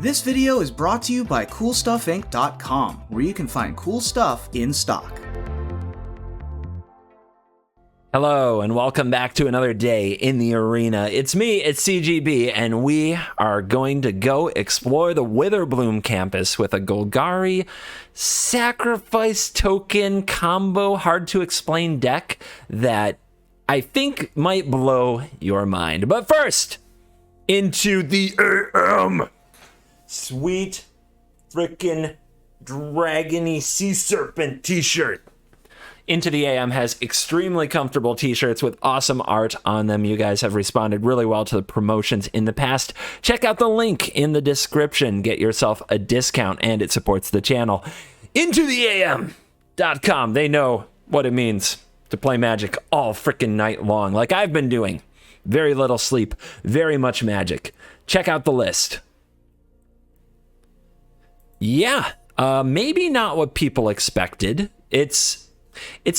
This video is brought to you by CoolStuffInc.com, where you can find cool stuff in stock. Hello, and welcome back to another day in the arena. It's me, it's CGB, and we are going to go explore the WITHERBLOOM campus with a Golgari sacrifice token combo hard-to-explain deck that I think might blow your mind. But first, into the AM! Sweet frickin' dragony sea serpent t-shirt. Into the AM has extremely comfortable t-shirts with awesome art on them. You guys have responded really well to the promotions in the past. Check out the link in the description. Get yourself a discount, and it supports the channel. IntoTheAM.com. They know what it means to play Magic all frickin' night long, like I've been doing. Very little sleep, very much Magic. Check out the list. Yeah, maybe not what people expected. It's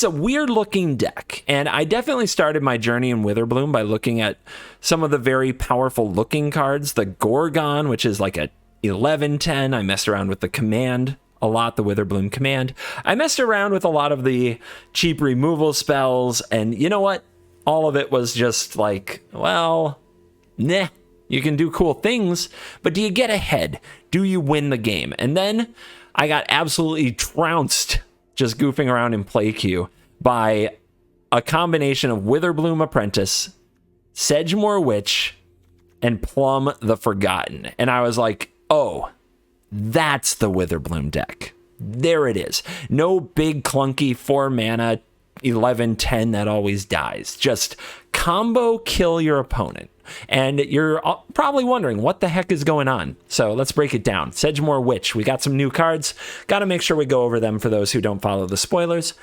a weird looking deck, and I definitely started my journey in WITHERBLOOM by looking at some of the very powerful looking cards. The Gorgon, which is like a 11/10. I messed around with the command a lot, the WITHERBLOOM command. I messed around with a lot of the cheap removal spells, and you know what? All of it was just like, well, nah. You can do cool things, but do you get ahead? Do you win the game? And then I got absolutely trounced just goofing around in play queue by a combination of WITHERBLOOM Apprentice, Sedgemoor Witch, and Plum the Forgotten. And I was like, oh, that's the WITHERBLOOM deck. There it is. No big clunky 4 mana 11/10 that always dies. Just combo kill your opponent. And you're probably wondering what the heck is going on. So let's break it down. Sedgemoor Witch. We got some new cards. Got to make sure we go over them for those who don't follow the spoilers.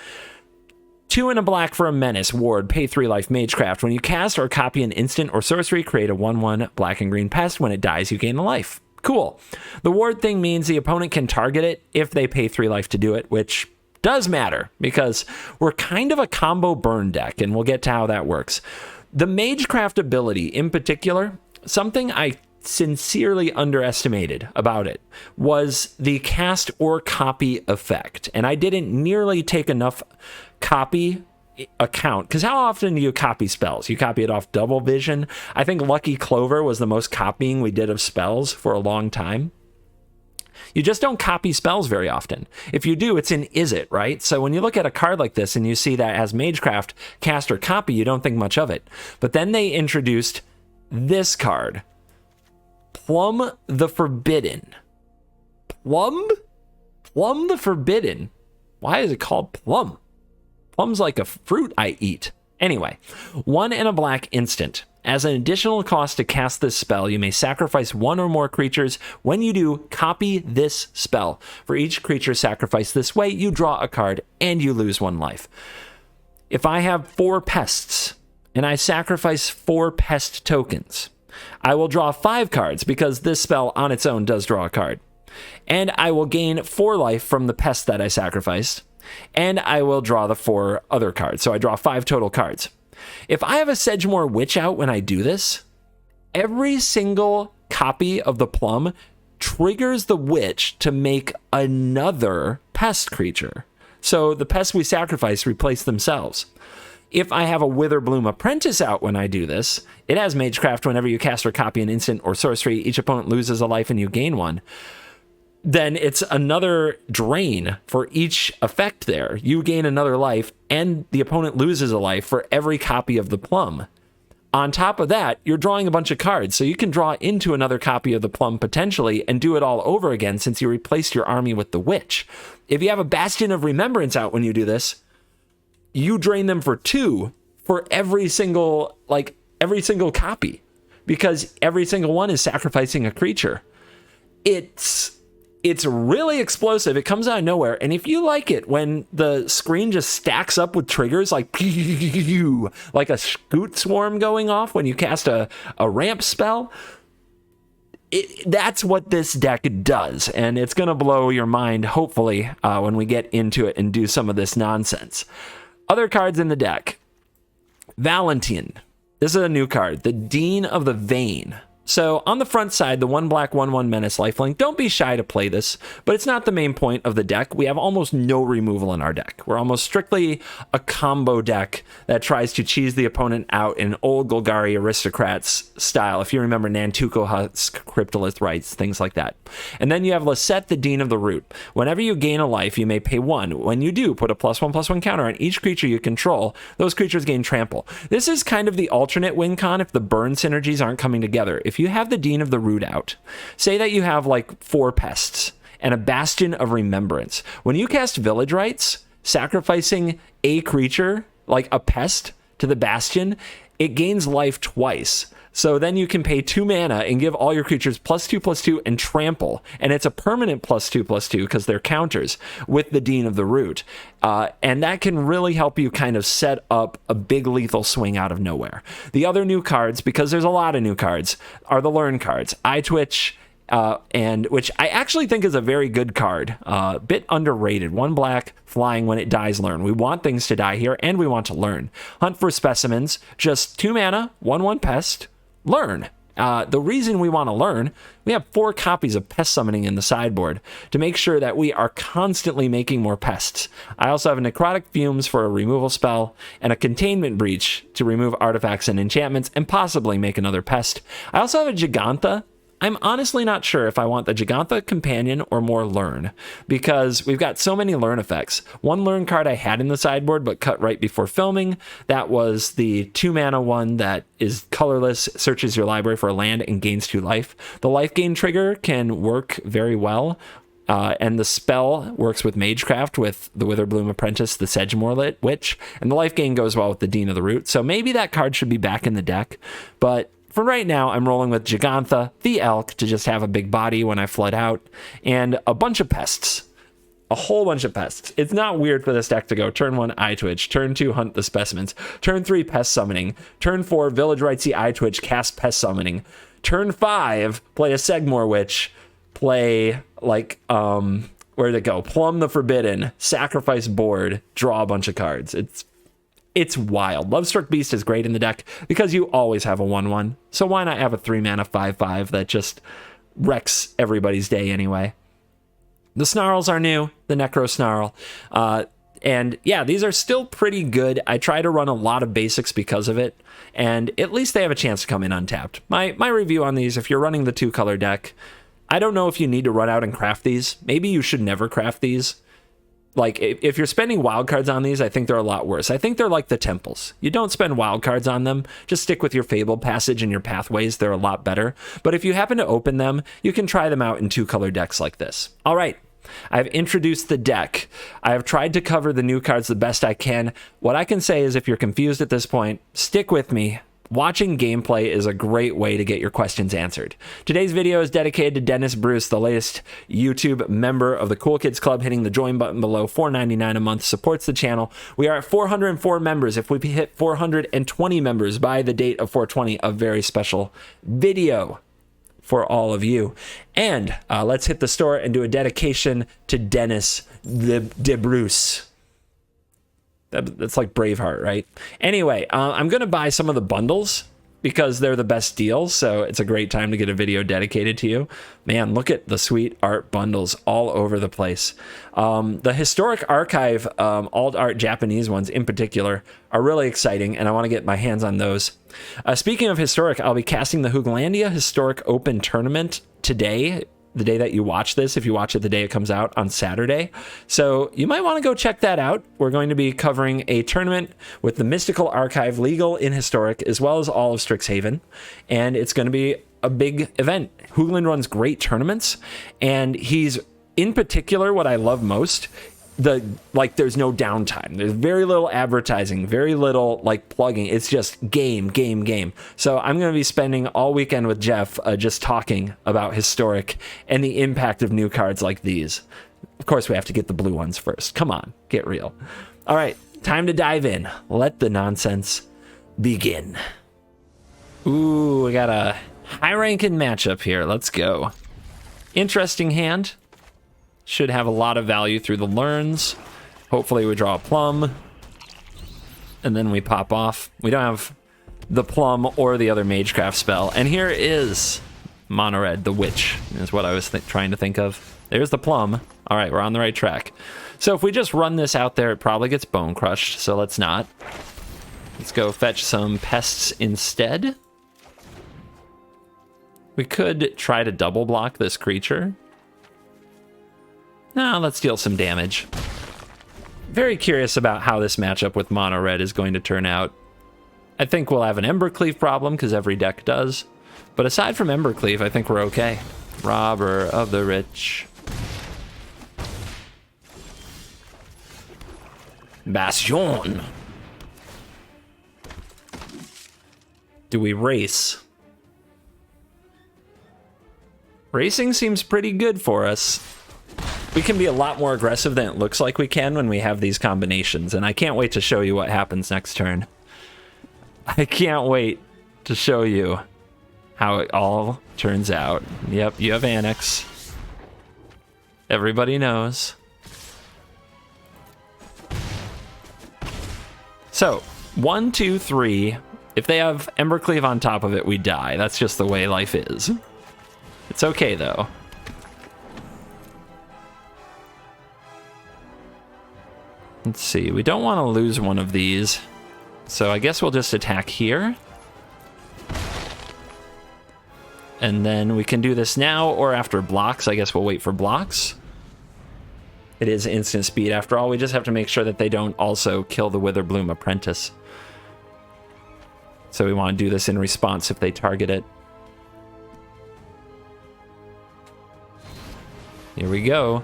2 and a black for a menace. Ward. Pay 3 life. Magecraft. When you cast or copy an instant or sorcery, create a 1/1 black and green pest. When it dies, you gain a life. Cool. The ward thing means the opponent can target it if they pay 3 life to do it, which does matter because we're kind of a combo burn deck, and we'll get to how that works. The Magecraft ability in particular, something I sincerely underestimated about it was the cast or copy effect. And I didn't nearly take enough copy account, because how often do you copy spells? You copy it off Double Vision. I think Lucky Clover was the most copying we did of spells for a long time. You just don't copy spells very often. If you do, it's in Is It, right? So when you look at a card like this and you see that as Magecraft, cast or copy, you don't think much of it. But then they introduced this card, Plum the Forbidden. Plum the Forbidden? Why is it called Plum? Plum's like a fruit I eat. Anyway, 1 and a black instant. As an additional cost to cast this spell, you may sacrifice 1 or more creatures. When you do, copy this spell. For each creature sacrificed this way, you draw a card and you lose 1 life. If I have 4 pests and I sacrifice 4 pest tokens, I will draw 5 cards because this spell on its own does draw a card. And I will gain 4 life from the pest that I sacrificed. And I will draw the 4 other cards. So I draw 5 total cards. If I have a Sedgemoor Witch out when I do this, every single copy of the Plum triggers the Witch to make another pest creature. So the pests we sacrifice replace themselves. If I have a WITHERBLOOM Apprentice out when I do this, it has Magecraft. Whenever you cast or copy an instant or sorcery, each opponent loses a life and you gain 1. Then it's another drain for each effect there. You gain another life, and the opponent loses a life for every copy of the Plum. On top of that, you're drawing a bunch of cards, so you can draw into another copy of the Plum potentially and do it all over again since you replaced your army with the Witch. If you have a Bastion of Remembrance out when you do this, you drain them for 2 for every single copy, because every single one is sacrificing a creature. It's really explosive. It comes out of nowhere. And if you like it when the screen just stacks up with triggers like a scoot swarm going off when you cast a ramp spell, that's what this deck does. And it's going to blow your mind, hopefully, when we get into it and do some of this nonsense. Other cards in the deck. Valentine. This is a new card. The Dean of the Vein. So on the front side, the 1 black 1/1 Menace lifelink, don't be shy to play this, but it's not the main point of the deck. We have almost no removal in our deck. We're almost strictly a combo deck that tries to cheese the opponent out in old Golgari Aristocrats style. If you remember Nantuko Husk, Cryptolith Rites, things like that. And then you have Lisette, the Dean of the Root. Whenever you gain a life, you may pay 1. When you do, put a +1/+1 counter on each creature you control. Those creatures gain trample. This is kind of the alternate win con if the burn synergies aren't coming together. If you have the Dean of the Root out, say that you have like 4 pests and a Bastion of Remembrance. When you cast Village Rites, sacrificing a creature, like a pest, to the Bastion, it gains life twice. So then you can pay 2 mana and give all your creatures +2/+2 and trample. And it's a permanent +2/+2 because they're counters with the Dean of the Root. And that can really help you kind of set up a big lethal swing out of nowhere. The other new cards, because there's a lot of new cards, are the Learn cards. Eye Twitch, and which I actually think is a very good card. Bit underrated. 1 black, flying, when it dies, learn. We want things to die here, and we want to learn. Hunt for Specimens, just 2 mana, 1/1 pest, learn. The reason we want to learn, we have 4 copies of Pest Summoning in the sideboard to make sure that we are constantly making more pests. I also have a Necrotic Fumes for a removal spell and a Containment Breach to remove artifacts and enchantments and possibly make another pest. I also have a Gigantha. I'm honestly not sure if I want the Gigantha Companion or more Learn, because we've got so many Learn effects. 1 Learn card I had in the sideboard but cut right before filming. That was the 2 mana one that is colorless, searches your library for a land and gains 2 life. The life gain trigger can work very well. And the spell works with Magecraft with the Witherbloom Apprentice, the Sedgemoor Witch, and the life gain goes well with the Dean of the Root. So maybe that card should be back in the deck, but for right now, I'm rolling with Gigantha, the Elk, to just have a big body when I flood out, and a bunch of pests. A whole bunch of pests. It's not weird for this deck to go turn 1, Eye Twitch, turn 2, Hunt the Specimens, turn 3, Pest Summoning, turn 4, Village Rites, Eye Twitch, cast Pest Summoning, turn 5, play a Segmore Witch, play, like, where'd it go? Plumb the Forbidden, sacrifice board, draw a bunch of cards. It's wild. Lovestruck Beast is great in the deck because you always have a 1/1. So why not have a 3 mana 5/5 that just wrecks everybody's day anyway? The Snarls are new, the Necro Snarl. And yeah, these are still pretty good. I try to run a lot of basics because of it, and at least they have a chance to come in untapped. My review on these, if you're running the 2-color deck, I don't know if you need to run out and craft these. Maybe you should never craft these. Like, if you're spending wildcards on these, I think they're a lot worse. I think they're like the temples. You don't spend wildcards on them. Just stick with your Fabled Passage and your Pathways. They're a lot better. But if you happen to open them, you can try them out in 2-color decks like this. All right. I've introduced the deck. I have tried to cover the new cards the best I can. What I can say is if you're confused at this point, stick with me. Watching gameplay is a great way to get your questions answered. Today's video is dedicated to Dennis Bruce, the latest YouTube member of the Cool Kids Club. Hitting the join button below, $4.99 a month, supports the channel. We are at 404 members. If we hit 420 members by the date of 420, a very special video for all of you. And let's hit the store and do a dedication to Dennis de Bruce. That's like Braveheart, right? Anyway, I'm going to buy some of the bundles because they're the best deals, so it's a great time to get a video dedicated to you. Man, look at the sweet art bundles all over the place. The Historic Archive alt art Japanese ones in particular are really exciting, and I want to get my hands on those. Speaking of Historic, I'll be casting the Hooglandia Historic Open Tournament today, the day that you watch this, if you watch it the day it comes out on Saturday. So you might want to go check that out. We're going to be covering a tournament with the Mystical Archive, legal in Historic, as well as all of Strixhaven. And it's going to be a big event. Hoogland runs great tournaments, and he's, in particular, what I love most, there's no downtime. There's very little advertising, very little like plugging. It's just game. So I'm going to be spending all weekend with Jeff just talking about Historic and the impact of new cards like these. Of course, we have to get the blue ones first. Come on, get real. All right, time to dive in. Let the nonsense begin. Ooh, we got a high-ranking matchup here. Let's go. Interesting hand. Should have a lot of value through the learns. Hopefully we draw a plum. And then we pop off. We don't have the Plum or the other Magecraft spell. And here is Mono Red, the Witch, is what I was trying to think of. There's the Plum. All right, we're on the right track. So if we just run this out there, it probably gets Bone Crushed, so let's not. Let's go fetch some Pests instead. We could try to double block this creature. No, let's deal some damage. Very curious about how this matchup with Mono Red is going to turn out. I think we'll have an Embercleave problem, because every deck does. But aside from Embercleave, I think we're okay. Robber of the Rich. Bastion. Do we race? Racing seems pretty good for us. We can be a lot more aggressive than it looks like we can when we have these combinations, and I can't wait to show you what happens next turn. I can't wait to show you how it all turns out. Yep, you have Annex. Everybody knows. So, 1, 2, 3. If they have Embercleave on top of it, we die. That's just the way life is. It's okay, though. Let's see. We don't want to lose one of these. So I guess we'll just attack here. And then we can do this now or after blocks. I guess we'll wait for blocks. It is instant speed after all. We just have to make sure that they don't also kill the Witherbloom Apprentice. So we want to do this in response if they target it. Here we go.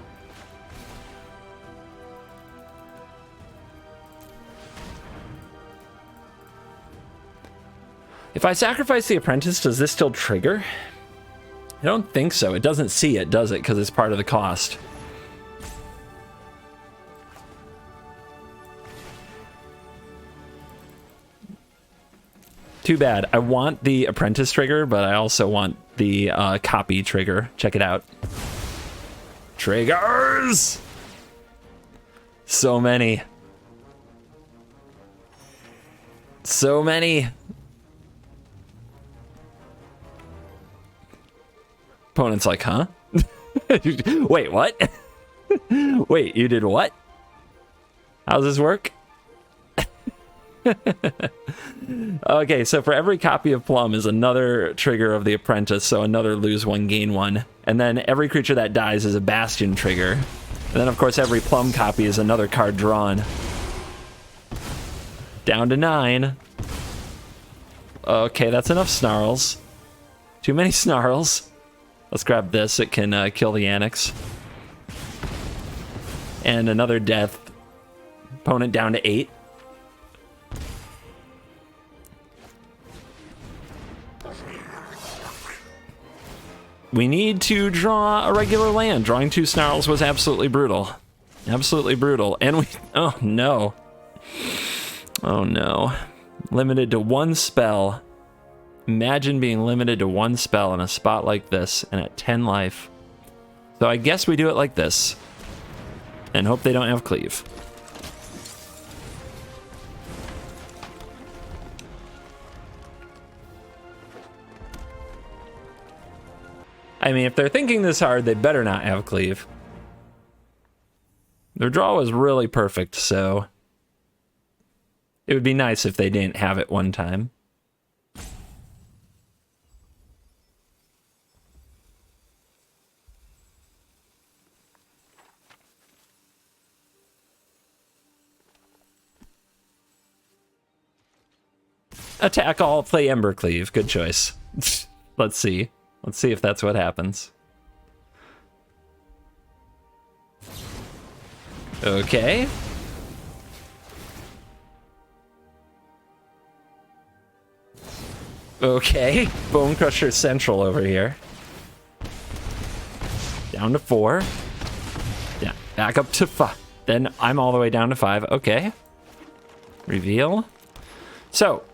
If I sacrifice the Apprentice, does this still trigger? I don't think so. It doesn't see it, does it? Because it's part of the cost. Too bad. I want the Apprentice trigger, but I also want the copy trigger. Check it out. Triggers! So many. So many. Opponent's like, huh? Wait, what? Wait, you did what? How's this work? Okay, so for every copy of Plum is another trigger of the Apprentice, so another lose one, gain one. And then every creature that dies is a Bastion trigger. And then, of course, every Plum copy is another card drawn. Down to 9. Okay, that's enough Snarls. Too many Snarls. Let's grab this. It can kill the Annex. And another death. Opponent down to 8. We need to draw a regular land. Drawing 2 Snarls was absolutely brutal. Absolutely brutal. And we... Oh, no. Oh, no. Limited to 1 spell. Imagine being limited to 1 spell in a spot like this and at 10 life. So I guess we do it like this. And hope they don't have cleave. I mean, if they're thinking this hard, they better not have cleave. Their draw was really perfect, so it would be nice if they didn't have it one time. Attack all, play Embercleave. Good choice. Let's see. Let's see if that's what happens. Okay. Okay. Bone Crusher Central over here. Down to 4. Yeah, back up to 5. Then I'm all the way down to 5. Okay. Reveal. So,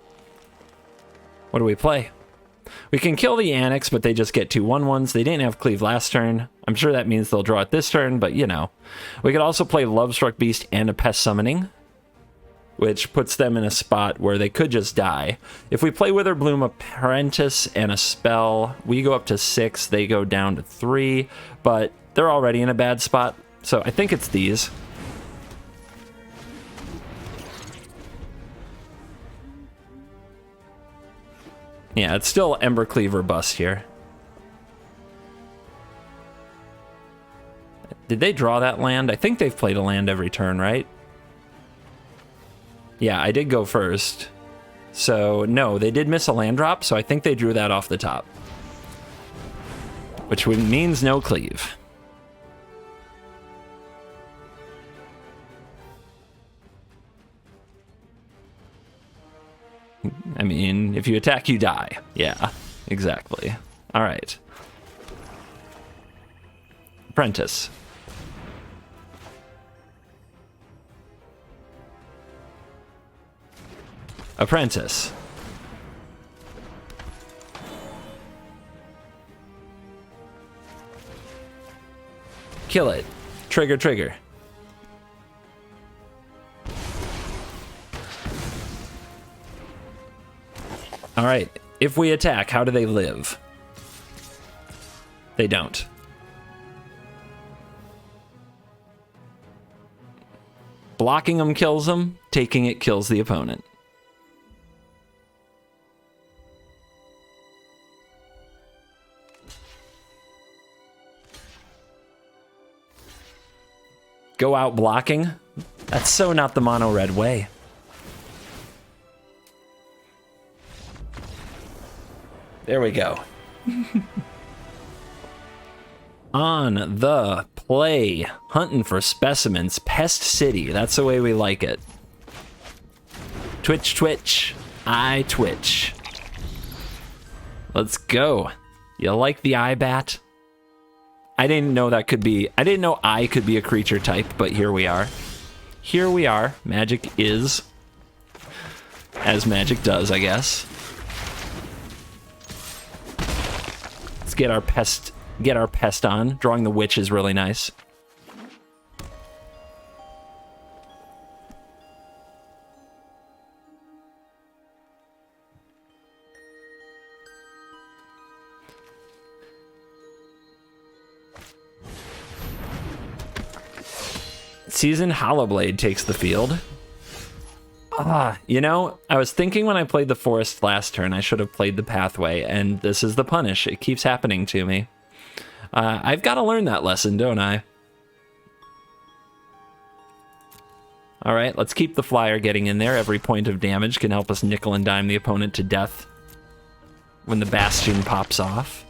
what do we play? We can kill the Annex, but they just get 2 1/1s. They didn't have cleave last turn. I'm sure that means they'll draw it this turn, but you know. We could also play Lovestruck Beast and a Pest Summoning. which puts them in a spot where they could just die. If we play WITHERBLOOM, Apprentice, and a spell, we go up to 6, they go down to 3, but they're already in a bad spot, so I think it's these. Yeah, it's still Embercleave or bust here. Did they draw that land? I think they've played a land every turn, right? Yeah, I did go first. So, no, they did miss a land drop, so I think they drew that off the top. Which means no cleave. I mean, if you attack, you die. Yeah, exactly. All right. Apprentice. Apprentice. Kill it. Trigger, trigger. All right, if we attack, how do they live? They don't. Blocking them kills them, taking it kills the opponent. Go out blocking? That's so not the mono red way. There we go. On the play, hunting for specimens, Pest City. That's the way we like it. Twitch, twitch. I twitch. Let's go. You like the eye bat? I didn't know that could be... I didn't know I could be a creature type, but here we are. Here we are. Magic is... as magic does, I guess. Let's get our pest on. Drawing the witch is really nice. Seasoned Hollowblade takes the field. You know, I was thinking when I played the forest last turn, I should have played the pathway, and this is the punish. It keeps happening to me. I've got to learn that lesson, don't I? All right, let's keep the flyer getting in there. Every point of damage can help us nickel and dime the opponent to death when the bastion pops off.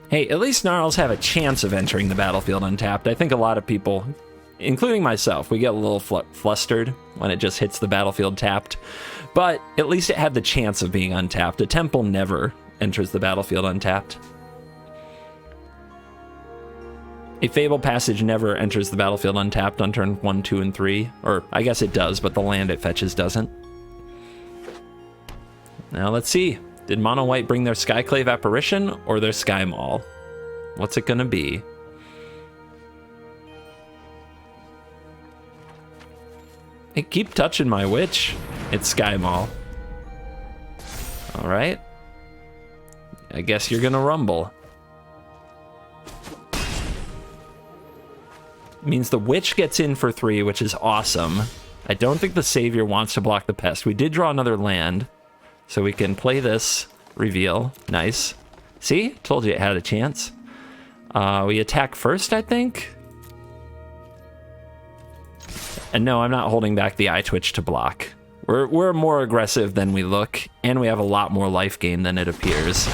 Hey, at least Gnarls have a chance of entering the battlefield untapped. I think a lot of people, including myself, we get a little flustered when it just hits the battlefield tapped. But at least it had the chance of being untapped. A temple never enters the battlefield untapped. A Fable Passage never enters the battlefield untapped on turn 1, 2, and 3. Or I guess it does, but the land it fetches doesn't. Now let's see. Did Mono White bring their Skyclave Apparition or their Sky Maul? What's it gonna be? Hey, keep touching my witch. It's Sky Maul. Alright. I guess you're gonna rumble. Means the witch gets in for 3, which is awesome. I don't think the Savior wants to block the pest. We did draw another land. So we can play this, reveal, nice. See, told you it had a chance. We attack first, I think. And no, I'm not holding back the eye twitch to block. We're more aggressive than we look, and we have a lot more life gain than it appears.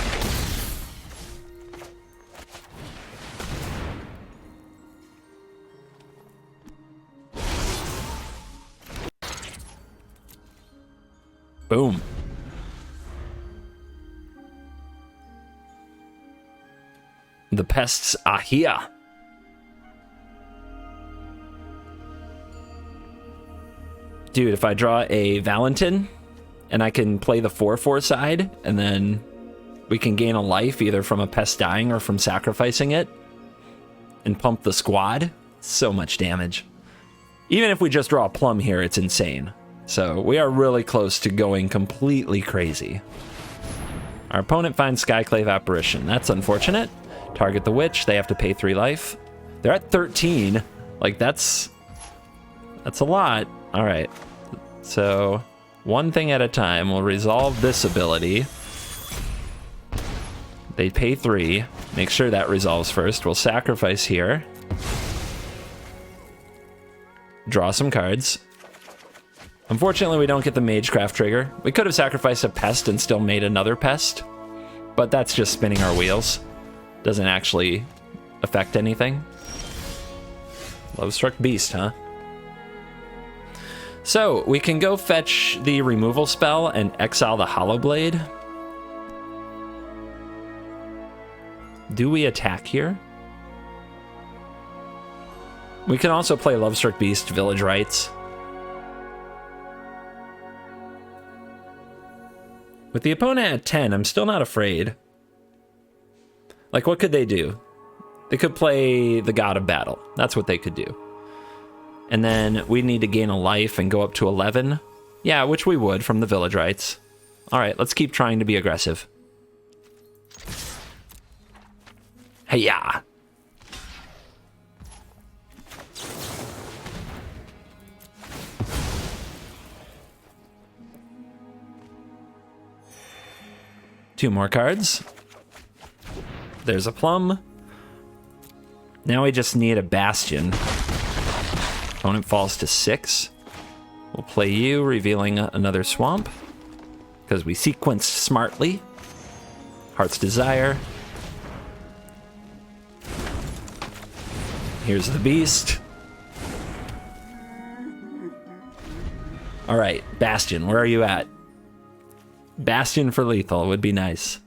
Boom. The pests are here. Dude, if I draw a Valentin, and I can play the 4/4 side, and then We can gain a life either from a pest dying or from sacrificing it. And pump the squad. So much damage. Even if we just draw a plum here, it's insane. So we are really close to going completely crazy. Our opponent finds Skyclave Apparition. That's unfortunate. Target the witch. They have to pay 3 life. They're at 13. Like, that's a lot. All right. So one thing at a time. We'll resolve this ability. They pay 3. Make sure that resolves first. We'll sacrifice here. Draw some cards. Unfortunately, we don't get the Magecraft trigger. We could have sacrificed a pest and still made another pest, but that's just spinning our wheels. Doesn't actually affect anything. Lovestruck Beast, huh? So, we can go fetch the removal spell and exile the Hollowblade. Do we attack here? We can also play Lovestruck Beast, Village Rites. With the opponent at 10, I'm still not afraid. Like, what could they do? They could play the God of Battle. That's what they could do. And then we need to gain a life and go up to 11. Yeah, which we would from the Village Rites. All right, let's keep trying to be aggressive. Hey-ya! Two more cards. There's a plum. Now we just need a bastion. Opponent falls to 6. We'll play you, revealing another swamp. Because we sequenced smartly. Heart's Desire. Here's the beast. All right, Bastion, where are you at? Bastion for lethal would be nice.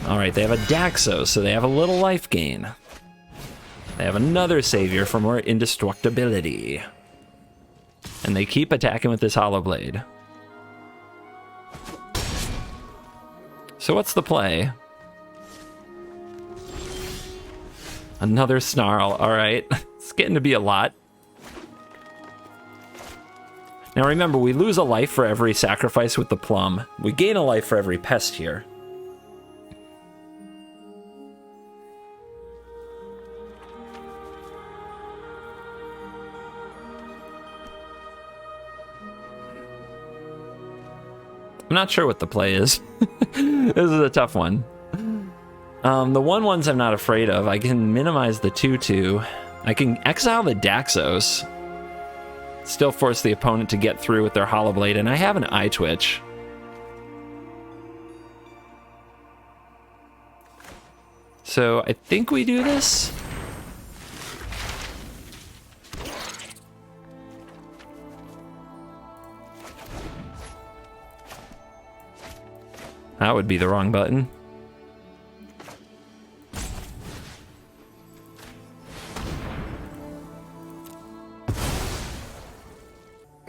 All right, they have a Daxo, so they have a little life gain. They have another savior for more indestructibility. And they keep attacking with this Hollowblade. So what's the play? Another Snarl, all right. It's getting to be a lot. Now remember, we lose a life for every sacrifice with the plum. We gain a life for every pest here. I'm not sure what the play is. This is a tough one. The 1/1s I'm not afraid of. I can minimize the 2/2. I can exile the Daxos. Still force the opponent to get through with their Hollowblade, and I have an Eye Twitch. So I think we do this. That would be the wrong button.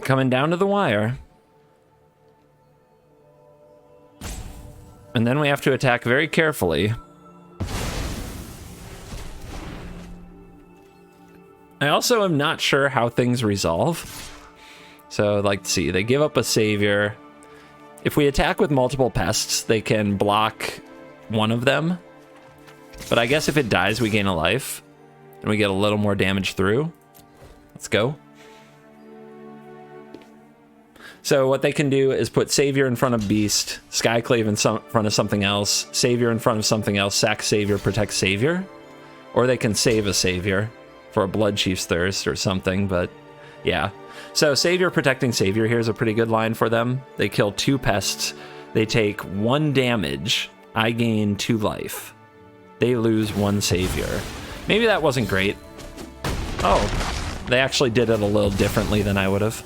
Coming down to the wire. And then we have to attack very carefully. I also am not sure how things resolve. So, like, see, they give up a savior. If we attack with multiple pests, they can block one of them. But I guess if it dies, we gain a life. And we get a little more damage through. Let's go. So what they can do is put Savior in front of Beast, Skyclave in front of something else, Savior in front of something else, sack Savior, protect Savior. Or they can save a Savior for a Blood Chief's Thirst or something, but yeah. So Savior protecting Savior, here's a pretty good line for them. They kill 2 pests, they take 1 damage, I gain 2 life. They lose 1 Savior. Maybe that wasn't great. Oh, they actually did it a little differently than I would have.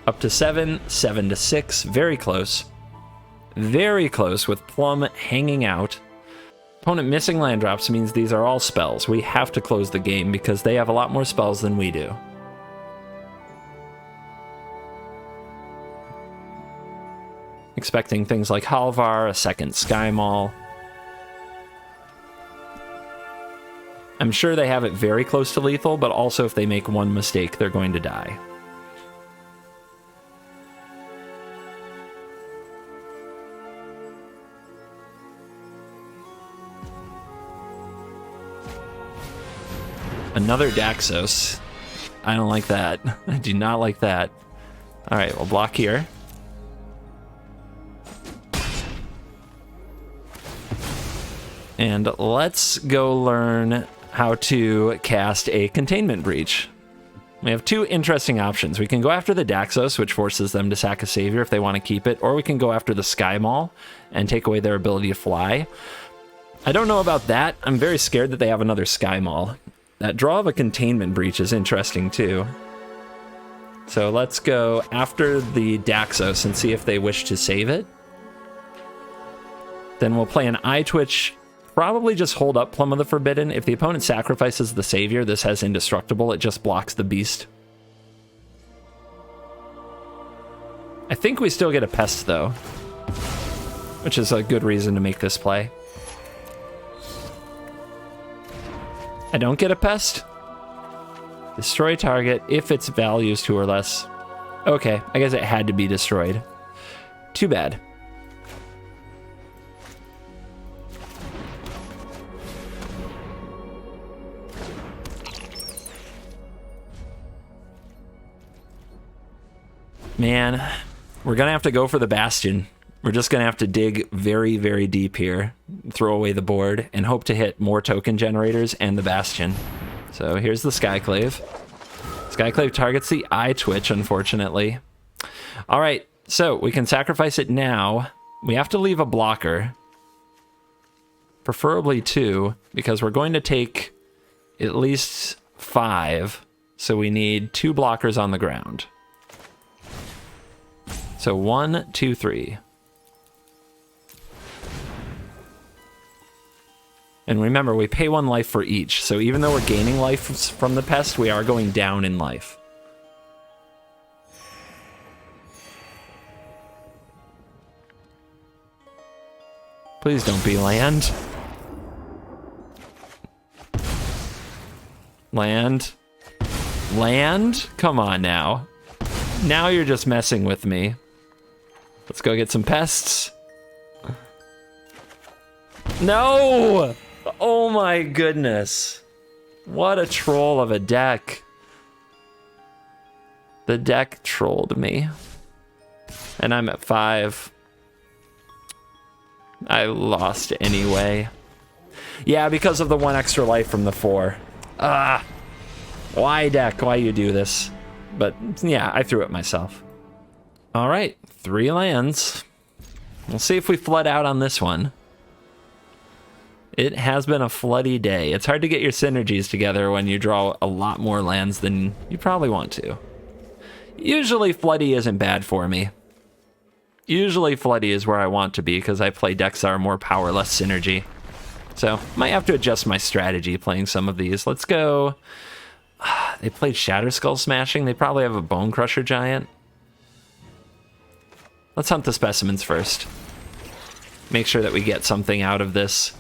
Up to 7, 7 to 6, very close. Very close with Plum hanging out. Opponent missing land drops means these are all spells. We have to close the game because they have a lot more spells than we do. expecting things like Halvar, a second Sky Maul. I'm sure they have it very close to lethal, but also if they make one mistake, they're going to die. Another Daxos. I don't like that. I do not like that. All right, we'll block here. And let's go learn how to cast a Containment Breach. We have two interesting options. We can go after the Daxos, which forces them to sack a Savior if they want to keep it, or we can go after the Sky Maul and take away their ability to fly. I don't know about that. I'm very scared that they have another Sky Maul. That draw of a Containment Breach is interesting too. So let's go after the Daxos and see if they wish to save it. Then we'll play an Eye Twitch. Probably just hold up Plum of the Forbidden. If the opponent sacrifices the Savior, this has Indestructible. It just blocks the Beast. I think we still get a Pest, though, which is a good reason to make this play. I don't get a Pest. Destroy target if its value is 2 or less. Okay, I guess it had to be destroyed. Too bad. Man, we're going to have to go for the Bastion. We're just going to have to dig very, very deep here, throw away the board, and hope to hit more token generators and the Bastion. So here's the Skyclave. Skyclave targets the Eye Twitch, unfortunately. All right, so we can sacrifice it now. We have to leave a blocker. Preferably 2, because we're going to take at least 5. So we need 2 blockers on the ground. So 1, 2, 3. And remember, we pay 1 life for each. So even though we're gaining life from the Pest, we are going down in life. Please don't be land. Land. Land? Come on now. Now you're just messing with me. Let's go get some pests. No! Oh my goodness. What a troll of a deck. The deck trolled me. And I'm at 5. I lost anyway. Yeah, because of the 1 extra life from the 4. Ah! Why, deck? Why you do this? But yeah, I threw it myself. All right, 3 lands. We'll see if we flood out on this one. It has been a floody day. It's hard to get your synergies together when you draw a lot more lands than you probably want to. Usually floody isn't bad for me. Usually floody is where I want to be because I play decks that are more power, less synergy. So might have to adjust my strategy playing some of these. Let's go. They played Shatter Skull Smashing. They probably have a Bone Crusher Giant. Let's hunt the specimens first. Make sure that we get something out of this.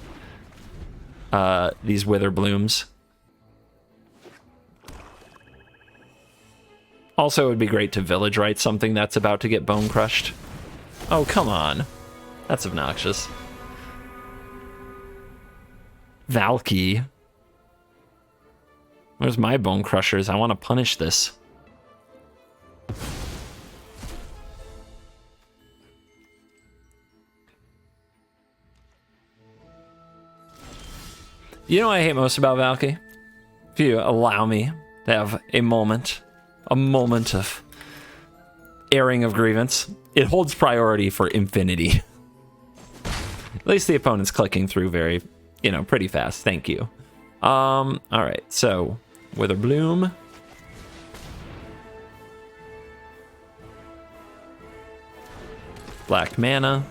These Witherblooms. Also, it would be great to Village Rite something that's about to get Bone Crushed. Oh, come on. That's obnoxious. Valky. Where's my Bone Crushers? I want to punish this. You know what I hate most about Valky? If you allow me to have a moment of airing of grievance, it holds priority for infinity. At least the opponent's clicking through very, pretty fast. Thank you. All right, so WITHERBLOOM. Black mana.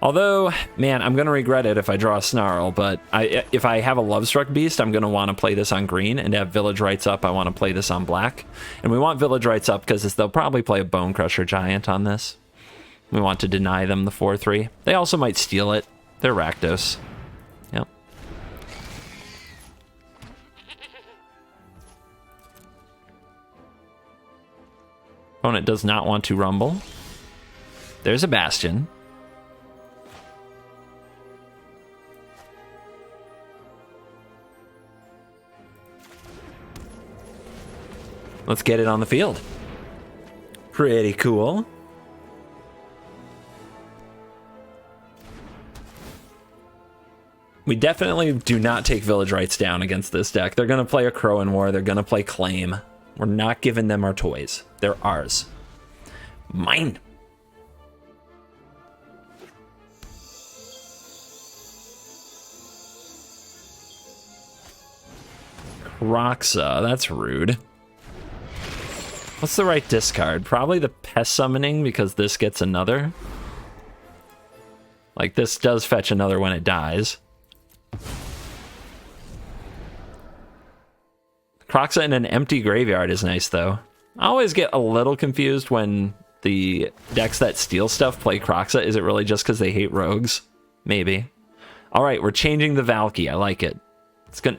Although, man, I'm going to regret it if I draw a Snarl, but if I have a Lovestruck Beast, I'm going to want to play this on green, and to have Village Rites up, I want to play this on black. And we want Village Rites up because they'll probably play a Bone Crusher Giant on this. We want to deny them the 4-3. They also might steal it. They're Rakdos. Yep. Opponent does not want to rumble. There's a Bastion. Let's get it on the field. Pretty cool. We definitely do not take Village Rights down against this deck. They're going to play a Crow in War. They're going to play Claim. We're not giving them our toys. They're ours. Mine. Kroxa, that's rude. What's the right discard? Probably the Pest Summoning, because this gets another. Like, this does fetch another when it dies. Kroxa in an empty graveyard is nice, though. I always get a little confused when the decks that steal stuff play Kroxa. Is it really just because they hate rogues? Maybe. All right, we're changing the Valky. I like it.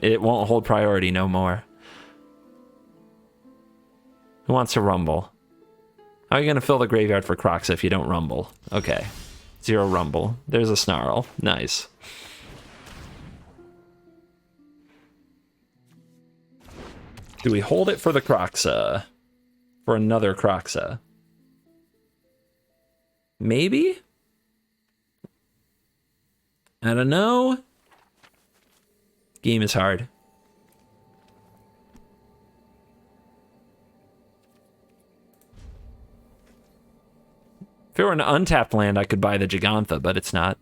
It won't hold priority no more. Who wants to rumble? How are you going to fill the graveyard for Kroxa if you don't rumble? Okay. 0 rumble. There's a Snarl. Nice. Do we hold it for the Kroxa? For another Kroxa? Maybe? I don't know. Game is hard. If it were an untapped land, I could buy the Gigantha, but it's not.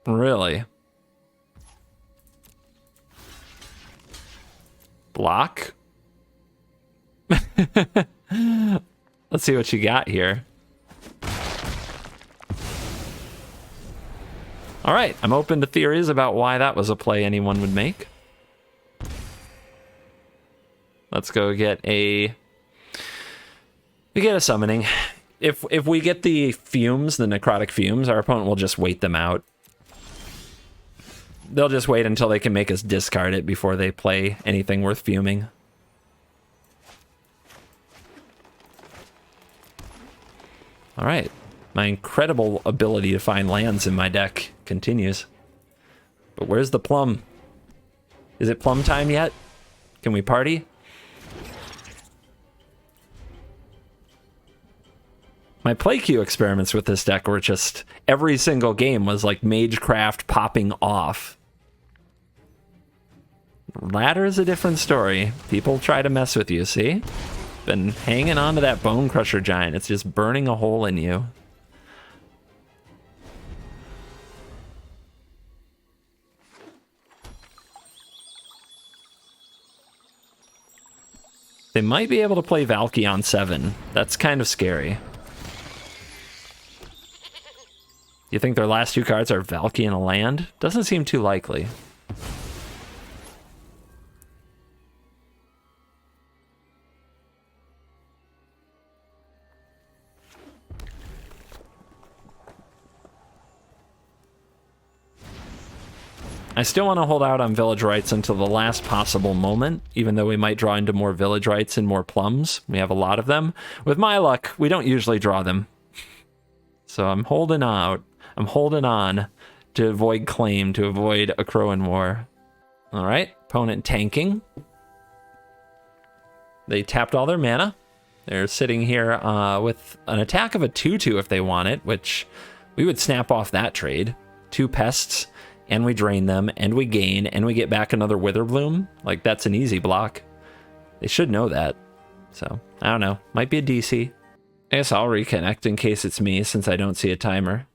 Really? Block? Let's see what you got here. All right, I'm open to theories about why that was a play anyone would make. Let's go get a... We get a summoning. If we get the fumes, the necrotic fumes, our opponent will just wait them out. They'll just wait until they can make us discard it before they play anything worth fuming. All right. My incredible ability to find lands in my deck continues. But where's the plum? Is it plum time yet? Can we party? My play queue experiments with this deck were just... Every single game was like Magecraft popping off. Ladder is a different story. People try to mess with you, see? Been hanging on to that Bone Crusher Giant. It's just burning a hole in you. They might be able to play Valky on 7. That's kind of scary. You think their last 2 cards are Valky and a land? Doesn't seem too likely. I still want to hold out on Village Rights until the last possible moment, even though we might draw into more Village Rights and more plums. We have a lot of them. With my luck, we don't usually draw them. So I'm holding out. I'm holding on to avoid claim, to avoid a Crow in War. All right, opponent tanking. They tapped all their mana. They're sitting here with an attack of a 2/2 if they want it, which we would snap off that trade. 2 pests, and we drain them, and we gain, and we get back another Witherbloom. Like, that's an easy block. They should know that. So, I don't know. Might be a DC. I guess I'll reconnect in case it's me, since I don't see a timer.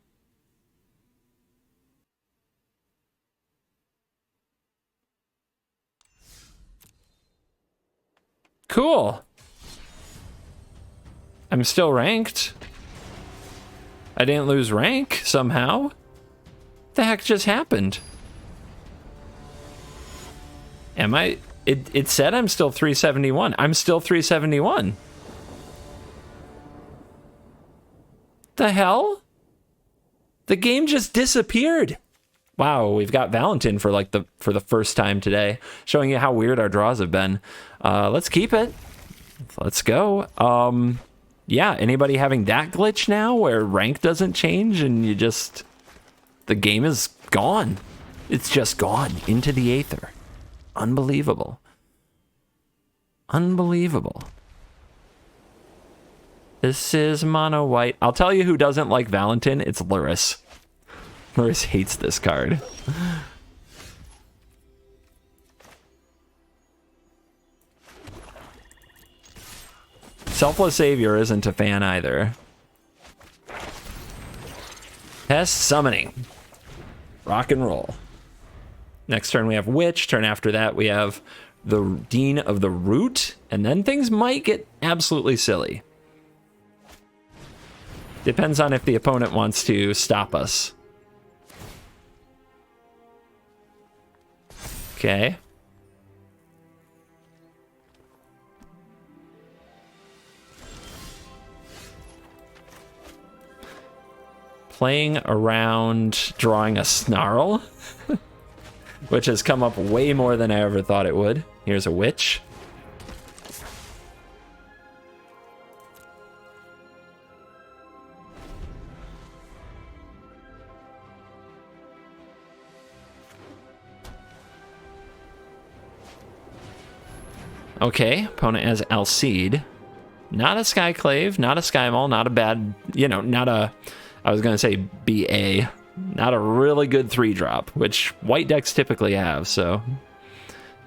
Cool. I'm still ranked. I didn't lose rank somehow. The heck just happened? Am I... It said I'm still 371. I'm still 371. The hell? The game just disappeared. Wow, we've got Valentin for like for the first time today, showing you how weird our draws have been. Let's keep it. Let's go. Yeah, anybody having that glitch now where rank doesn't change and you just... The game is gone. It's just gone into the aether. Unbelievable. Unbelievable. This is mono white. I'll tell you who doesn't like Valentin. It's Luris. Luris hates this card. Selfless Savior isn't a fan either. Test summoning. Rock and roll. Next turn we have Witch. Turn after that we have the Dean of the Root. And then things might get absolutely silly. Depends on if the opponent wants to stop us. Okay. Playing around drawing a Snarl, which has come up way more than I ever thought it would. Here's a Witch. Okay, opponent has Alcide. Not a Skyclave, not a Skymall, not a bad, you know, not a, I was going to say BA. Not a really good 3-drop, which white decks typically have, so...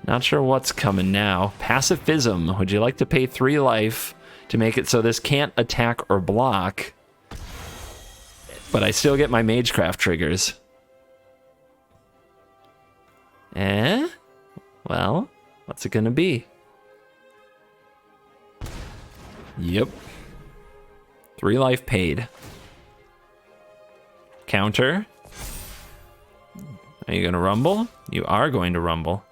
Not sure what's coming now. Pacifism. Would you like to pay 3 life to make it so this can't attack or block, but I still get my Magecraft triggers? Eh? Well, what's it gonna be? Yep. 3 life paid. Counter. Are you gonna rumble? You are going to rumble.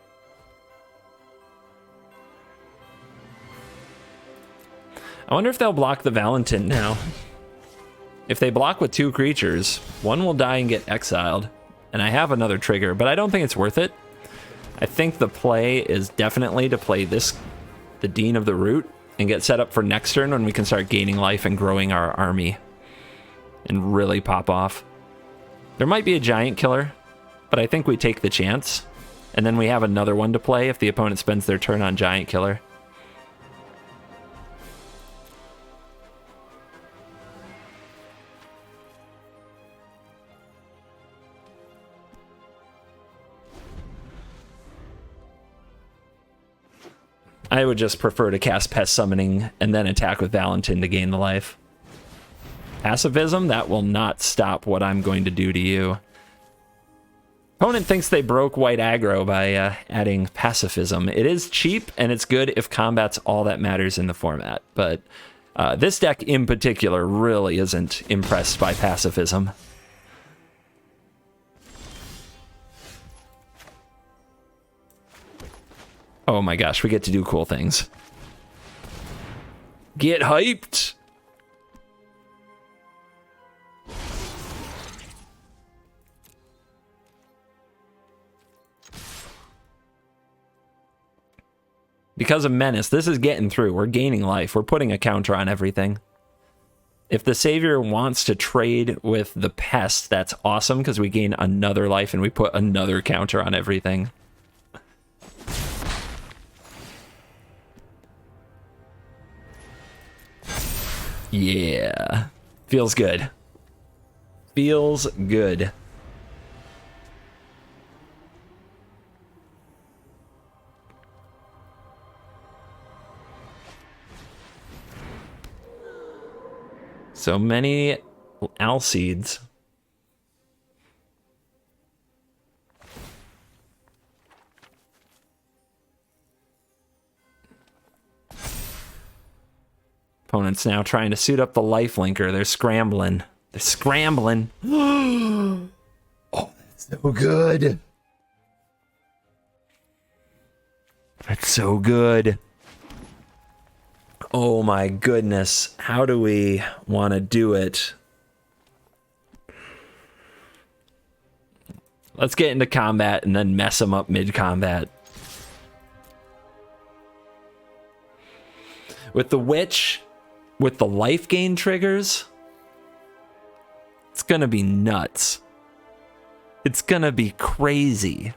I wonder if they'll block the Valentin now. If they block with 2 creatures, one will die and get exiled. And I have another trigger, but I don't think it's worth it. I think the play is definitely to play this, the Dean of the Root, and get set up for next turn when we can start gaining life and growing our army. And really pop off. There might be a giant killer, but I think we take the chance. And then we have another one to play if the opponent spends their turn on giant killer. I would just prefer to cast Pest Summoning and then attack with Valentin to gain the life. Pacifism, that will not stop what I'm going to do to you. Opponent thinks they broke white aggro by adding Pacifism. It is cheap, and it's good if combat's all that matters in the format. But this deck in particular really isn't impressed by Pacifism. Oh my gosh, we get to do cool things. Get hyped! Because of Menace, this is getting through. We're gaining life. We're putting a counter on everything. If the Savior wants to trade with the Pest, that's awesome because we gain another life and we put another counter on everything. Yeah. Feels good. Feels good. So many Alcides. Opponent's now trying to suit up the lifelinker. They're scrambling. They're scrambling. Oh, So good. That's so good. Oh my goodness. How do we want to do it? Let's get into combat and then mess them up mid-combat. With the Witch, with the life gain triggers, it's gonna be nuts. It's gonna be crazy.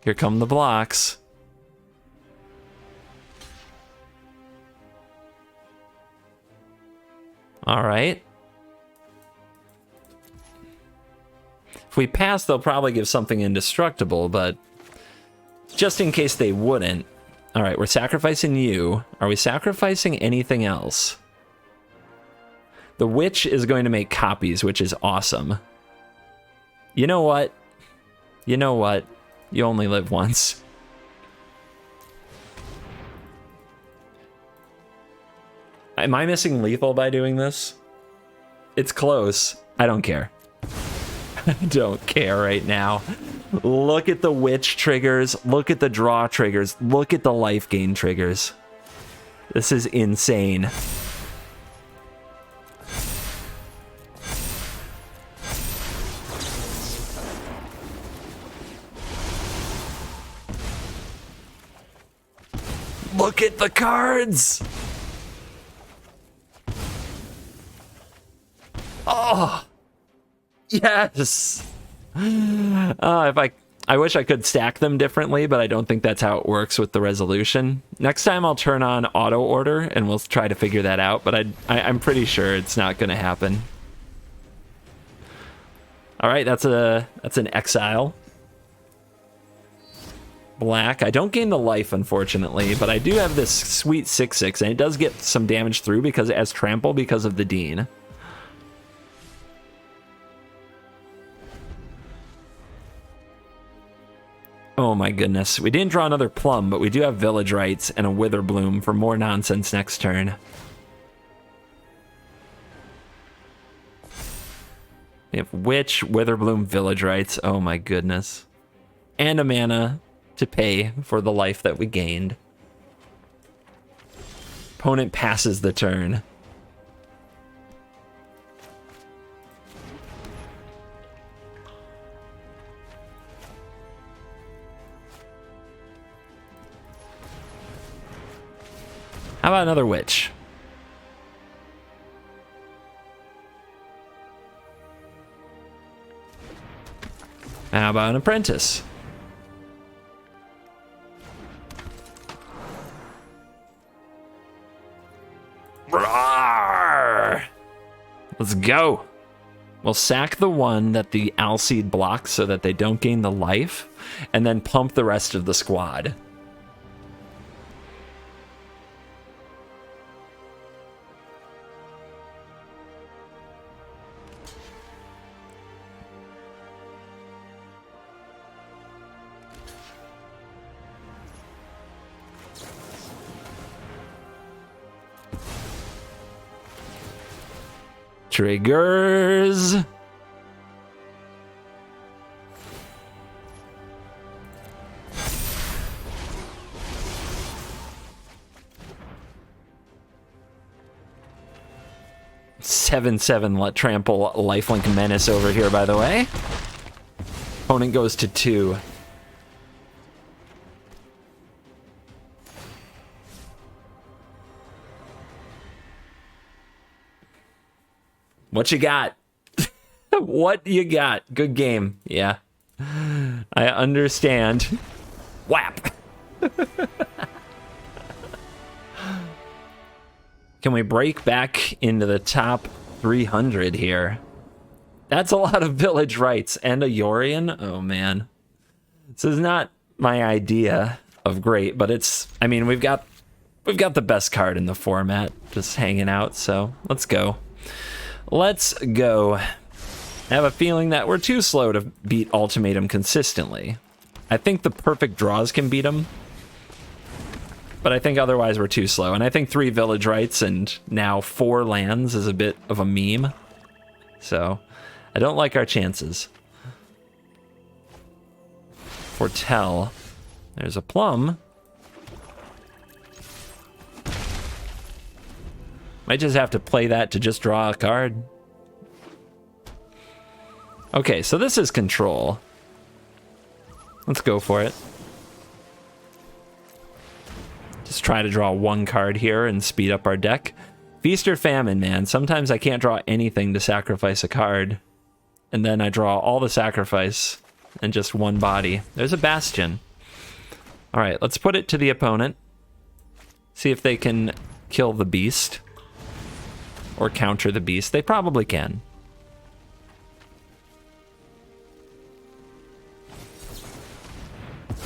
Here come the blocks. All right. If we pass, they'll probably give something indestructible, but just in case they wouldn't. All right, we're sacrificing you. Are we sacrificing anything else? The Witch is going to make copies, which is awesome. You know what? You know what? You only live once. Am I missing lethal by doing this? It's close. I don't care. I don't care right now. Look at the Witch triggers. Look at the draw triggers. Look at the life gain triggers. This is insane. Look at the cards. Oh, yes. I wish I could stack them differently, but I don't think that's how it works with the resolution. Next time I'll turn on auto order and we'll try to figure that out, but I'm pretty sure it's not going to happen. All right, that's an exile. Black. I don't gain the life, unfortunately, but I do have this sweet 6/6, and it does get some damage through because it has trample because of the Dean. Oh my goodness. We didn't draw another plum, but we do have Village Rites and a Witherbloom for more nonsense next turn. We have Witch, Witherbloom, Village Rites. Oh my goodness. And a mana to pay for the life that we gained. Opponent passes the turn. How about another Witch? How about an Apprentice? Roar! Let's go. We'll sack the one that the Alseed blocks so that they don't gain the life, and then pump the rest of the squad. Triggers. Seven let trample lifelink menace over here, by the way. Opponent goes to 2. What you got? What you got? Good game. Yeah. I understand. Whap. Can we break back into the top 300 here? That's a lot of Village Rites and a Yorion. Oh man. This is not my idea of great, but it's, I mean, we've got the best card in the format just hanging out, so let's go. Let's go. I have a feeling that we're too slow to beat Ultimatum consistently. I think the perfect draws can beat them, but I think otherwise we're too slow. And I think 3 Village Rites and now 4 lands is a bit of a meme. So I don't like our chances. Foretell. There's a plum. Might just have to play that to just draw a card. Okay, so this is control. Let's go for it. Just try to draw one card here and speed up our deck. Feast or famine, man. Sometimes I can't draw anything to sacrifice a card. And then I draw all the sacrifice and just one body. There's a Bastion. All right, let's put it to the opponent. See if they can kill the beast. Or counter the beast. They probably can.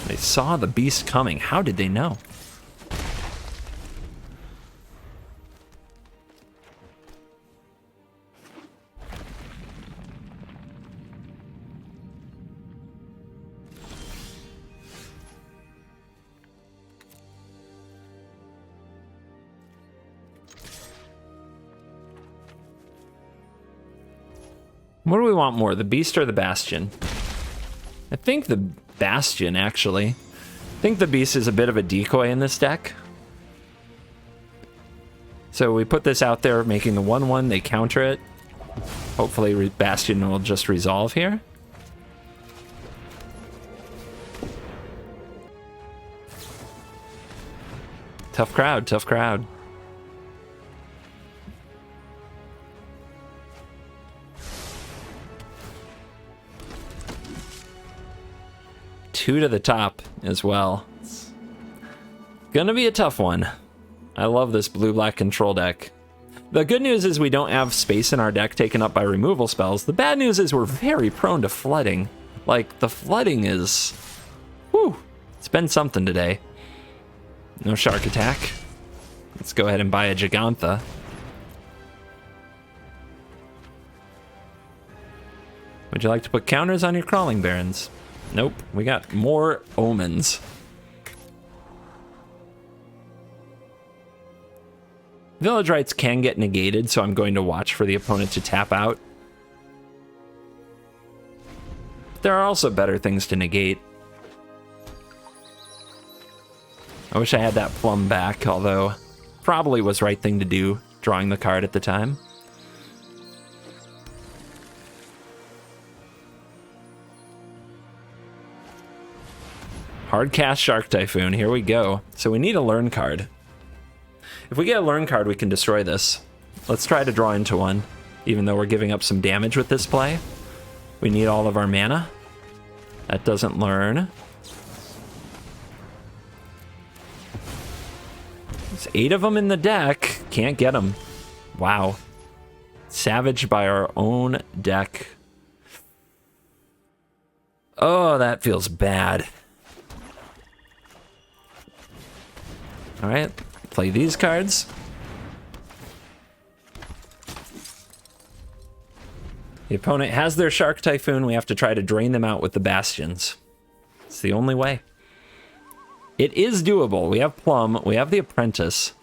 They saw the beast coming. How did they know? What do we want more, the beast or the bastion? I think the bastion, actually. I think the beast is a bit of a decoy in this deck. So we put this out there, making the 1/1, they counter it. Hopefully bastion will just resolve here. Tough crowd, tough crowd. Two to the top as well. It's gonna be a tough one. I love this blue-black control deck. The good news is we don't have space in our deck taken up by removal spells. The bad news is we're very prone to flooding. Like, the flooding is... Whew! It's been something today. No shark attack. Let's go ahead and buy a Gigantha. Would you like to put counters on your Crawling Barons? Nope, we got more omens. Village Rites can get negated, so I'm going to watch for the opponent to tap out. There are also better things to negate. I wish I had that plum back, although probably was right thing to do, drawing the card at the time. Hard cast Shark Typhoon, here we go. So we need a learn card. If we get a learn card, we can destroy this. Let's try to draw into one, even though we're giving up some damage with this play. We need all of our mana. That doesn't learn. There's 8 of them in the deck. Can't get them. Wow. Savaged by our own deck. Oh, that feels bad. All right, play these cards. The opponent has their Shark Typhoon. We have to try to drain them out with the Bastions. It's the only way. It is doable. We have Plum. We have the Apprentice,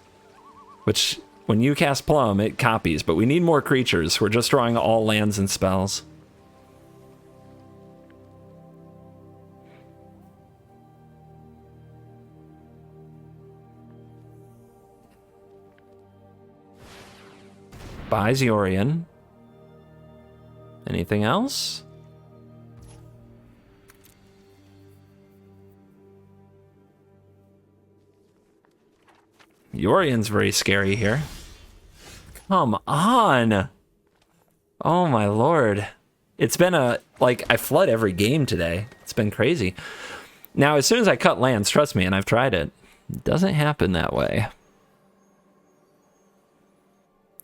which when you cast Plum, it copies. But we need more creatures. We're just drawing all lands and spells. Buys Yorion. Anything else? Yorion's very scary here. Come on! Oh my lord. It's been I flood every game today. It's been crazy. Now, as soon as I cut lands, trust me, and I've tried it, it doesn't happen that way.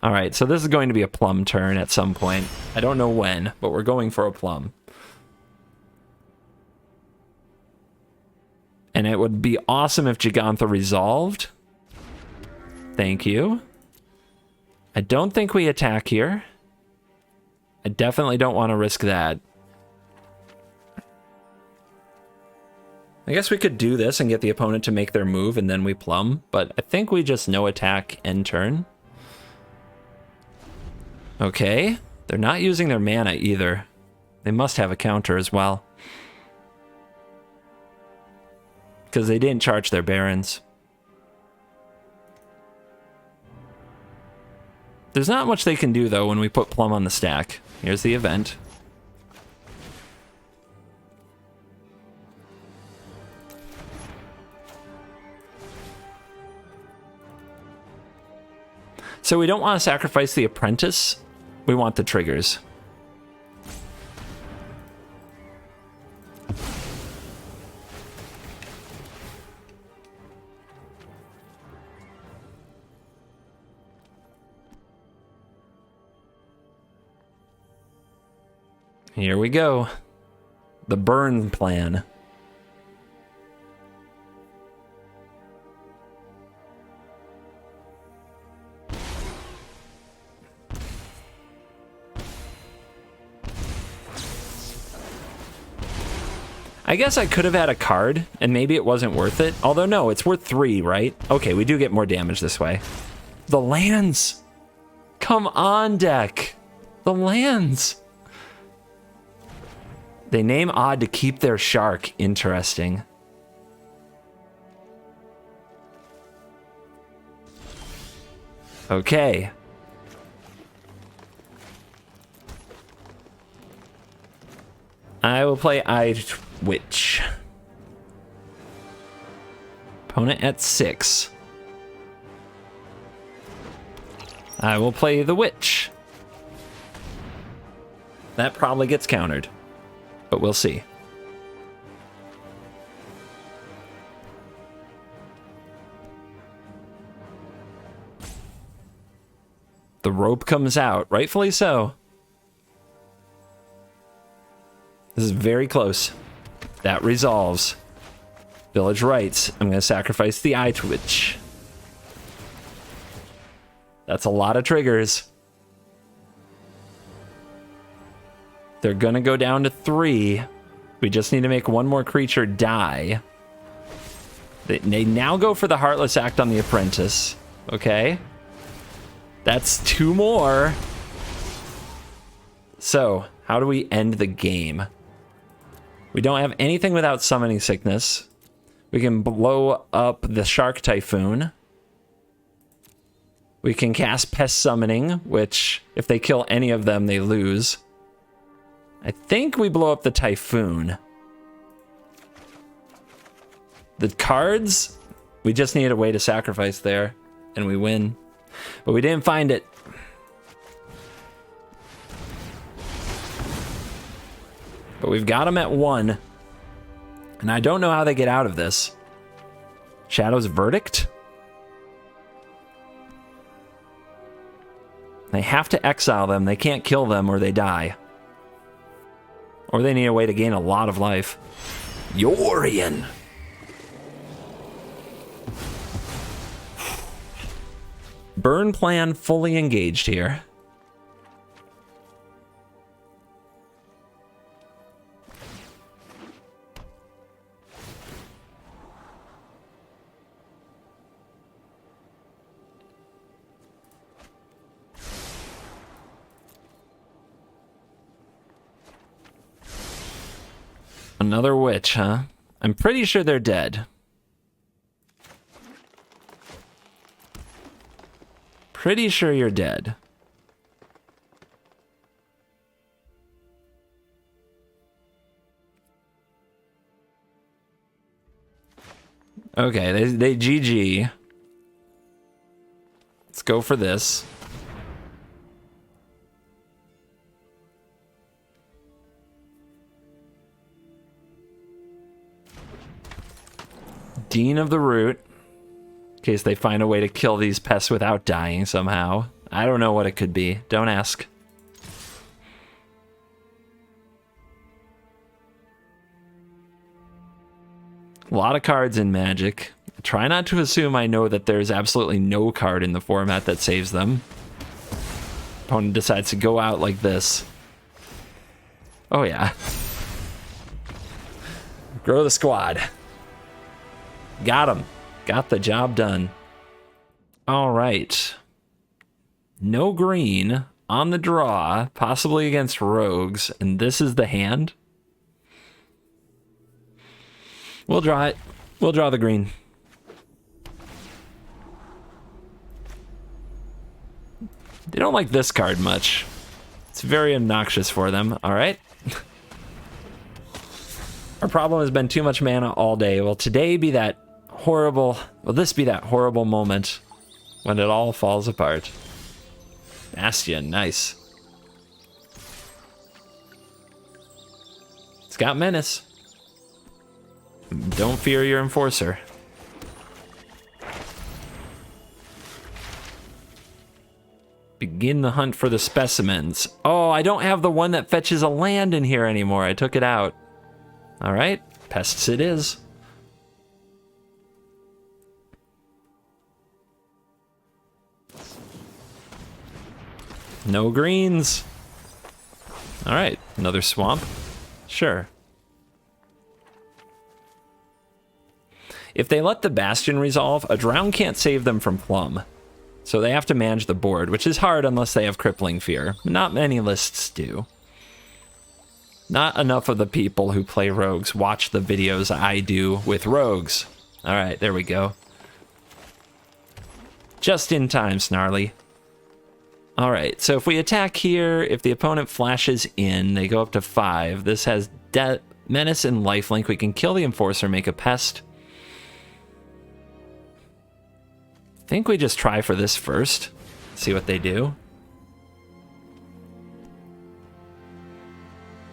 All right, so this is going to be a plum turn at some point. I don't know when, but we're going for a plum. And it would be awesome if Gigantha resolved. Thank you. I don't think we attack here. I definitely don't want to risk that. I guess we could do this and get the opponent to make their move and then we plum, but I think we just no attack end turn. Okay, They're not using their mana either. They must have a counter as well. Because they didn't charge their barons. There's not much they can do, though, when we put Plum on the stack. Here's the event. So we don't want to sacrifice the apprentice. We want the triggers. Here we go. The burn plan. I guess I could have had a card, and maybe it wasn't worth it. Although, no, it's worth 3, right? Okay, we do get more damage this way. The lands! Come on, deck! The lands! They name odd to keep their shark. Interesting. Okay. I will play Witch. Opponent at 6. I will play the Witch. That probably gets countered, but we'll see. The rope comes out, rightfully so. This is very close. That resolves. Village Rites. I'm going to sacrifice the Witch. That's a lot of triggers. They're going to go down to 3. We just need to make one more creature die. They now go for the Heartless Act on the Apprentice. Okay. That's 2 more. So, how do we end the game? We don't have anything without Summoning Sickness. We can blow up the Shark Typhoon. We can cast Pest Summoning, which, if they kill any of them, they lose. I think we blow up the Typhoon. The cards, we just need a way to sacrifice there, and we win. But we didn't find it. But we've got them at 1. And I don't know how they get out of this. Shadow's Verdict? They have to exile them. They can't kill them or they die. Or they need a way to gain a lot of life. Yorion! Burn plan fully engaged here. Another witch, huh? I'm pretty sure they're dead. Pretty sure you're dead. Okay, they GG. Let's go for this. Dean of the Root. In case they find a way to kill these pests without dying somehow. I don't know what it could be. Don't ask. A lot of cards in Magic. Try not to assume I know that there's absolutely no card in the format that saves them. Opponent decides to go out like this. Oh yeah. Grow the squad. Got him. Got the job done. All right. No green. on the draw, possibly against rogues, and this is the hand. We'll draw it. We'll draw the green. They don't like this card much. It's very obnoxious for them. All right. Our problem has been too much mana all day. Will today be that horrible... Will this be that horrible moment when it all falls apart? Bastion, nice. It's got menace. Don't fear your enforcer. Begin the hunt for the specimens. Oh, I don't have the one that fetches a land in here anymore. I took it out. All right, pests it is. No greens. All right, another swamp. Sure. If they let the Bastion resolve, a Drown can't save them from Plum. So they have to manage the board, which is hard unless they have Crippling Fear. Not many lists do. Not enough of the people who play rogues watch the videos I do with rogues. All right, there we go. Just in time, Snarly. All right, so if we attack here, if the opponent flashes in, they go up to 5. This has Menace and Lifelink. We can kill the Enforcer, make a Pest. I think we just try for this first. See what they do.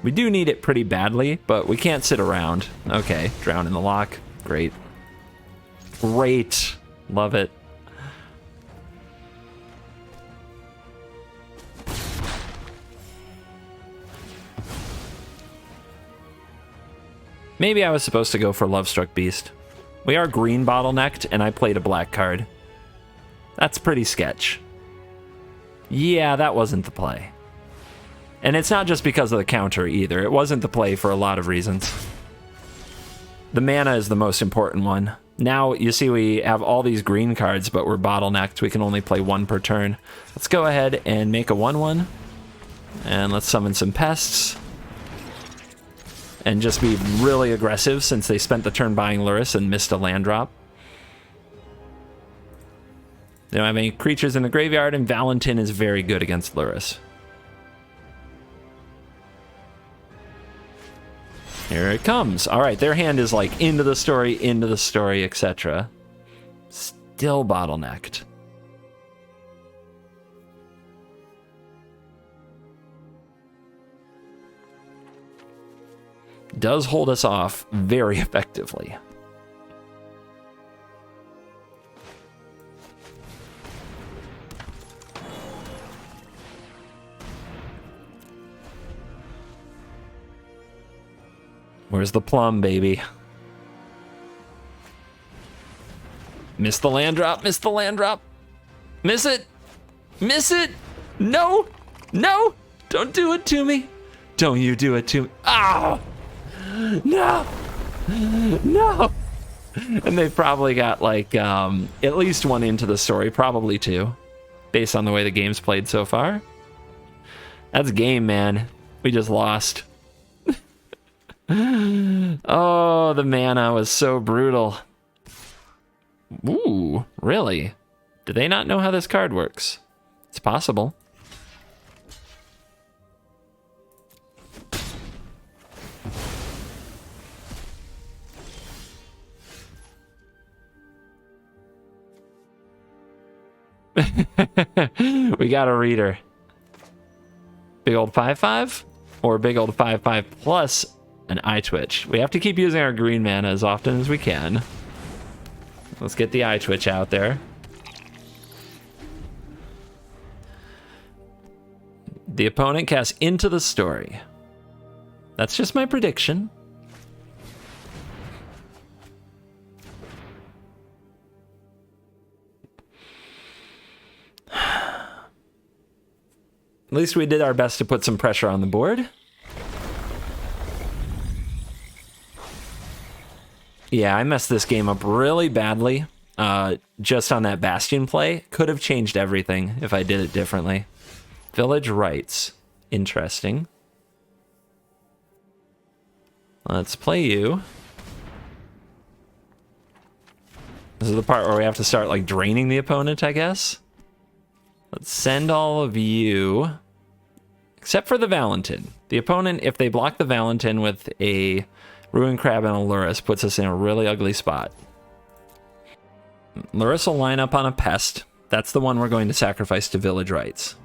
We do need it pretty badly, but we can't sit around. Okay, Drown in the Lock. Great. Great. Love it. Maybe I was supposed to go for Lovestruck Beast. We are green bottlenecked, and I played a black card. That's pretty sketch. Yeah, that wasn't the play. And it's not just because of the counter either. It wasn't the play for a lot of reasons. The mana is the most important one. Now, you see we have all these green cards, but we're bottlenecked. We can only play 1 per turn. Let's go ahead and make a 1/1. And let's summon some pests. And just be really aggressive since they spent the turn buying Lurrus and missed a land drop. They don't have any creatures in the graveyard, and Valentin is very good against Lurrus. Here it comes. All right, their hand is like into the story, etc. Still bottlenecked. Does hold us off very effectively. Where's the plum, baby? Miss the land drop, miss the land drop. Miss it, miss it. No, no, don't do it to me. Don't you do it to me. Ow, no, no. And they've probably got like at least 1 into the story, probably 2, based on the way the game's played so far. That's game, man. We just lost. Oh, the mana was so brutal. Ooh, really? Do they not know how this card works? It's possible. We got a reader. Big old 5/5 or big old 5/5 plus an eye twitch. We have to keep using our green mana as often as we can. Let's get the eye twitch out there. The opponent casts Into the Story. That's just my prediction. At least we did our best to put some pressure on the board. Yeah, I messed this game up really badly. Just on that Bastion play. Could have changed everything if I did it differently. Village rights. Interesting. Let's play you. This is the part where we have to start like draining the opponent, I guess. Let's send all of you, except for the Valentin. The opponent, if they block the Valentin with a Ruin Crab and a Lurrus, puts us in a really ugly spot. Lurrus will line up on a Pest. That's the one we're going to sacrifice to Village Rights.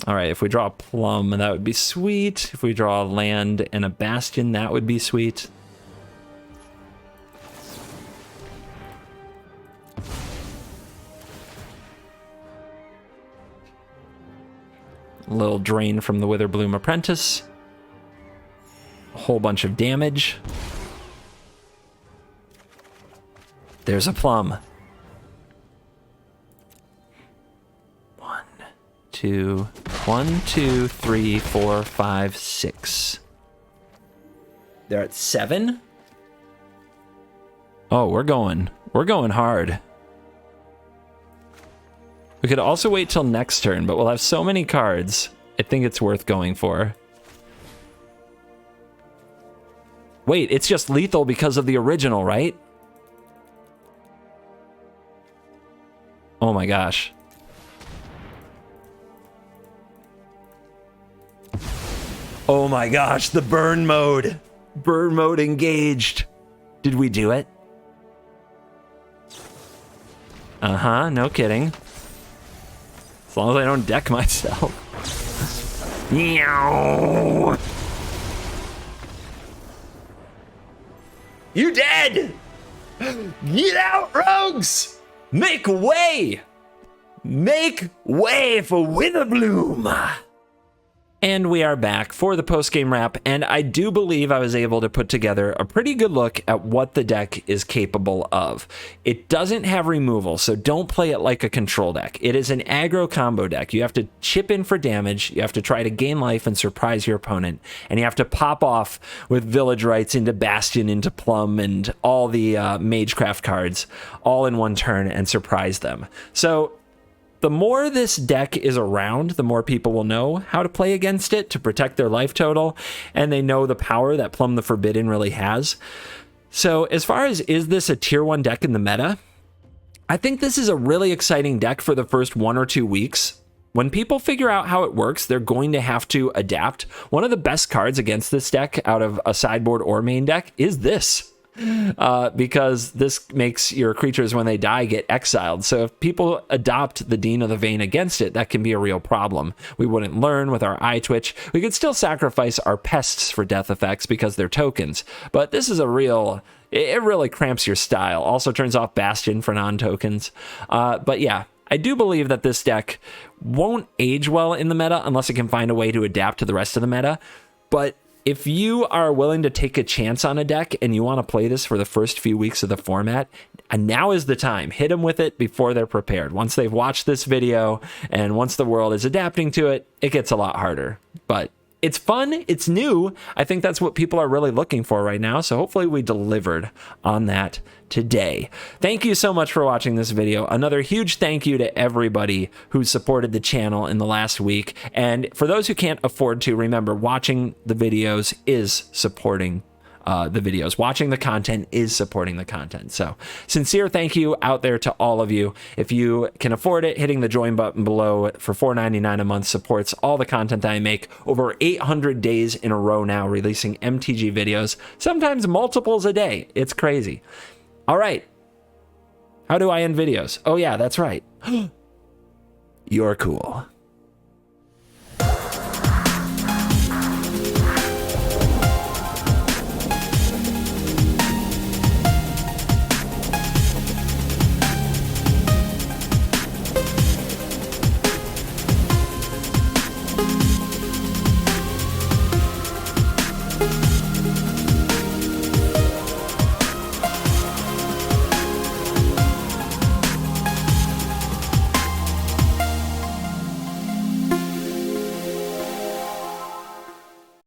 All right, if we draw a Plum, that would be sweet. If we draw a land and a Bastion, that would be sweet. A little drain from the Witherbloom Apprentice. A whole bunch of damage. There's a Plum. 1, 2, 3, 4, 5, 6. They're at 7? Oh, we're going hard. We could also wait till next turn, but we'll have so many cards. I think it's worth going for. Wait, it's just lethal because of the original, right? Oh my gosh. Oh my gosh, the burn mode. Burn mode engaged. Did we do it? Uh-huh, no kidding. As long as I don't deck myself. Meow. You dead! Get out, rogues! Make way! Make way for Witherbloom! And we are back for the post-game wrap, and I do believe I was able to put together a pretty good look at what the deck is capable of. It doesn't have removal, so don't play it like a control deck. It is an aggro combo deck. You have to chip in for damage, you have to try to gain life and surprise your opponent, and you have to pop off with Village Rights into Bastion, into Plum, and all the Magecraft cards all in one turn and surprise them. So the more this deck is around, the more people will know how to play against it to protect their life total, and they know the power that Plum the Forbidden really has. So as far as is this a tier 1 deck in the meta, I think this is a really exciting deck for the first 1 or 2 weeks. When people figure out how it works, they're going to have to adapt. One of the best cards against this deck out of a sideboard or main deck is this. Because this makes your creatures, when they die, get exiled. So if people adopt the Dean of the Vein against it, that can be a real problem. We wouldn't learn with our eye twitch. We could still sacrifice our pests for death effects because they're tokens. But this is a real... It really cramps your style. Also turns off Bastion for non-tokens. But yeah, I do believe that this deck won't age well in the meta unless it can find a way to adapt to the rest of the meta. But if you are willing to take a chance on a deck and you want to play this for the first few weeks of the format, and now is the time. Hit them with it before they're prepared. Once they've watched this video and once the world is adapting to it, it gets a lot harder. But it's fun, it's new. I think that's what people are really looking for right now. So hopefully we delivered on that today. Thank you so much for watching this video. Another huge thank you to everybody who supported the channel in the last week. And for those who can't afford to, remember, watching the videos is supporting the videos. Watching the content is supporting the content. So sincere thank you out there to all of you. If you can afford it, hitting the join button below for $4.99 a month supports all the content that I make. Over 800 days in a row now releasing MTG videos, sometimes multiples a day. It's crazy. All right. How do I end videos? Oh yeah, that's right. You're cool.